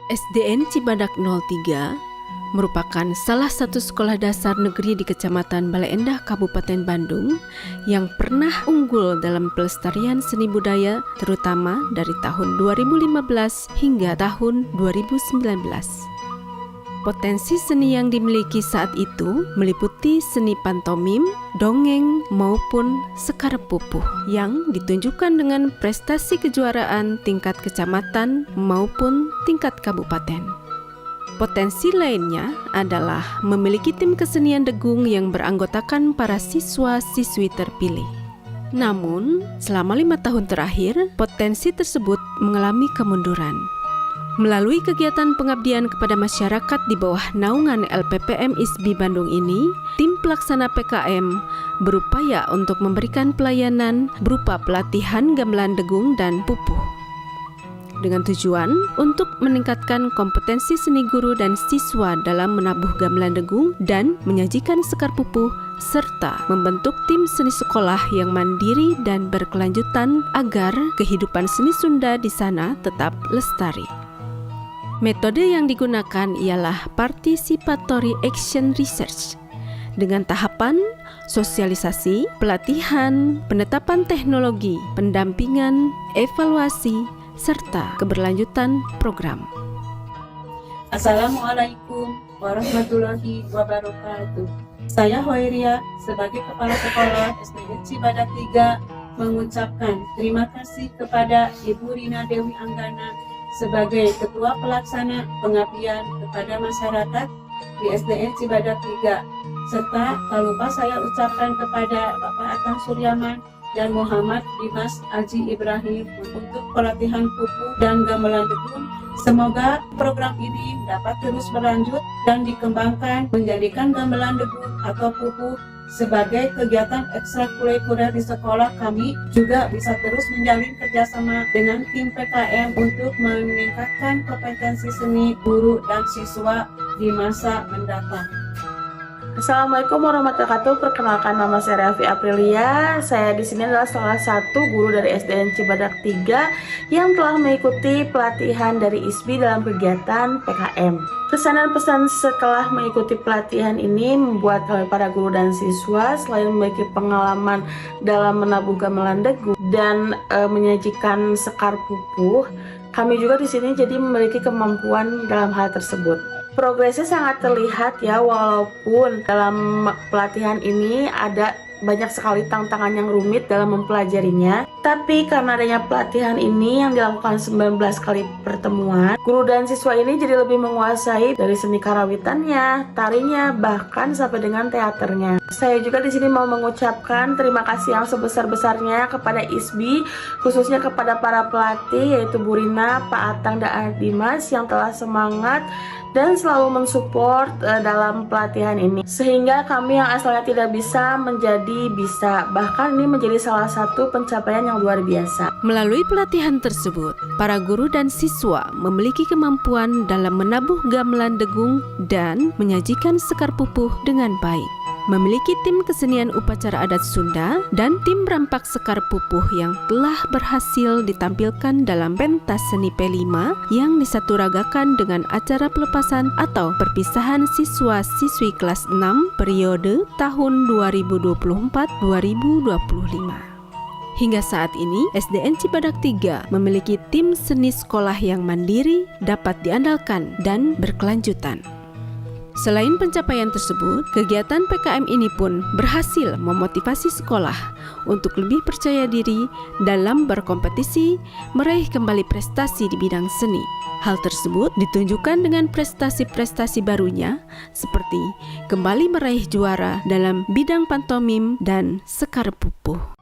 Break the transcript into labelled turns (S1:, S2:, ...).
S1: SDN Cibadak 03 merupakan salah satu sekolah dasar negeri di Kecamatan Bale Endah, Kabupaten Bandung yang pernah unggul dalam pelestarian seni budaya terutama dari tahun 2015 hingga tahun 2019. Potensi seni yang dimiliki saat itu meliputi seni pantomim, dongeng, maupun sekar pupuh yang ditunjukkan dengan prestasi kejuaraan tingkat kecamatan maupun tingkat kabupaten. Potensi lainnya adalah memiliki tim kesenian degung yang beranggotakan para siswa-siswi terpilih. Namun, selama 5 tahun terakhir, potensi tersebut mengalami kemunduran. Melalui kegiatan pengabdian kepada masyarakat di bawah naungan LPPM ISBI Bandung ini, tim pelaksana PKM berupaya untuk memberikan pelayanan berupa pelatihan gamelan degung dan pupuh. Dengan tujuan untuk meningkatkan kompetensi seni guru dan siswa dalam menabuh gamelan degung dan menyajikan sekar pupuh, serta membentuk tim seni sekolah yang mandiri dan berkelanjutan agar kehidupan seni Sunda di sana tetap lestari. Metode yang digunakan ialah Participatory Action Research dengan tahapan sosialisasi, pelatihan, penetapan teknologi, pendampingan, evaluasi, serta keberlanjutan program.
S2: Assalamualaikum warahmatullahi wabarakatuh. Saya Hoiria sebagai Kepala Sekolah SDN Cibadak 3 mengucapkan terima kasih kepada Ibu Rina Dewi Anggana sebagai Ketua Pelaksana Pengabdian kepada Masyarakat di SDN Cibadak 3, serta tak lupa saya ucapkan kepada Bapak Atang Suryaman dan Muhammad Dimas Aji Ibrahim untuk pelatihan pupuh dan gamelan degung. Semoga program ini dapat terus berlanjut dan dikembangkan menjadikan gamelan degung atau pupuh sebagai kegiatan ekstrakurikuler di sekolah kami, juga bisa terus menjalin kerjasama dengan tim PKM untuk meningkatkan kompetensi seni guru dan siswa di masa mendatang.
S3: Assalamualaikum warahmatullahi wabarakatuh. Perkenalkan, nama saya Raffi Aprilia. Saya di sini adalah salah satu guru dari SDN Cibadak 3 yang telah mengikuti pelatihan dari ISBI dalam kegiatan PKM. Kesan dan pesan setelah mengikuti pelatihan ini membuat kami para guru dan siswa selain memiliki pengalaman dalam menabuh gamelan degung dan menyajikan sekar pupuh, kami juga di sini jadi memiliki kemampuan dalam hal tersebut. Progresnya sangat terlihat ya, walaupun dalam pelatihan ini ada banyak sekali tantangan yang rumit dalam mempelajarinya. Tapi karena adanya pelatihan ini yang dilakukan 19 kali pertemuan, guru dan siswa ini jadi lebih menguasai dari seni karawitannya, tarinya, bahkan sampai dengan teaternya. Saya juga di sini mau mengucapkan terima kasih yang sebesar-besarnya kepada ISBI, khususnya kepada para pelatih yaitu Bu Rina, Pak Atang, dan Dimas yang telah semangat dan selalu mensupport dalam pelatihan ini, sehingga kami yang asalnya tidak bisa menjadi bisa. Bahkan ini menjadi salah satu pencapaian yang luar biasa.
S1: Melalui pelatihan tersebut, para guru dan siswa memiliki kemampuan dalam menabuh gamelan degung dan menyajikan sekar pupuh dengan baik. Memiliki tim kesenian upacara adat Sunda dan tim rampak sekar pupuh yang telah berhasil ditampilkan dalam pentas seni P5 yang disaturagakan dengan acara pelepasan atau perpisahan siswa-siswi kelas 6 periode tahun 2024-2025. Hingga saat ini, SDN Cibadak 3 memiliki tim seni sekolah yang mandiri, dapat diandalkan, dan berkelanjutan. Selain pencapaian tersebut, kegiatan PKM ini pun berhasil memotivasi sekolah untuk lebih percaya diri dalam berkompetisi, meraih kembali prestasi di bidang seni. Hal tersebut ditunjukkan dengan prestasi-prestasi barunya, seperti kembali meraih juara dalam bidang pantomim dan sekar pupuh.